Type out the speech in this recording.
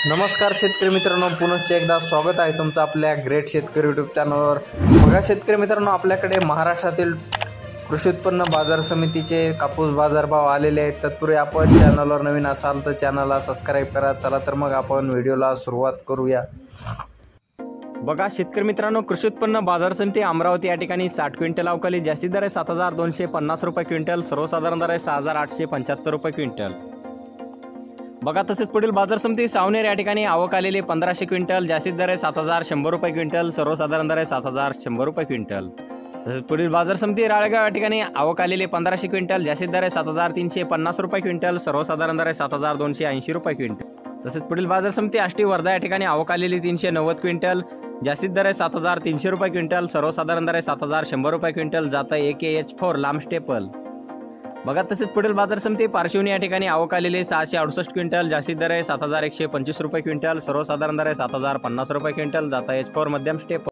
नमस्कार शेतकरी मित्रांनो, पुनश्च एकदा स्वागत आहे तुमचं आपल्या ग्रेट शेतकरी यूट्यूब चॅनलवर। बघा शेतकरी मित्रांनो, आपल्याकडे महाराष्ट्रातील कृषी उत्पन्न बाजार समितीचे कापूस बाजारभाव आलेले आहेत। तत्पूर्वी आपण चॅनलवर नवीन असाल तर चॅनलला सबस्क्राइब करा। चला तर मग आपण व्हिडिओला सुरुवात करूया। बघा शेतकरी मित्रांनो, कृषी उत्पन्न बाजार समिती अमरावती या ठिकाणी 60 क्विंटल अवकाली जास्तीत दर आहे 7250 रुपये क्विंटल, सर्वसाधारण दर आहे 6875 रुपये क्विंटल। बघा तसेच पुढील बाजार समिती सावनेर या ठिकाणी आवक आलेली 1500 क्विंटल, जास्तीत दर आहे 7100 रुपये क्विंटल, सर्वसाधारण दर आहे 7100 रुपये क्विंटल। तसेच पुढील बाजार समिती राळेगाव या ठिकाणी आवक आलेली 1500 क्विंटल, जास्तीत दर आहे 7350 रुपये क्विंटल, सर्वसाधारण दर आहे 7280 रुपये क्विंटल। तसेच पुढील बाजार समिती आष्टी वर्धा या ठिकाणी आवक आलेली 390 क्विंटल, जास्तीत दर आहे 7300 रुपये क्विंटल, सर्वसाधारण दर आहे 7100 रुपये क्विंटल, जात आहे AKH4 लांब स्टेपल। बघा तसेच पुढील बाजार समिती पारशिवनी या ठिकाणी आवक आलेली 668 क्विंटल, जास्तीत दर आहे 7125 रुपये क्विंटल, सर्वसाधारण दर आहे 7050 रुपये क्विंटल, जात आहे H4 मध्यम स्टेप।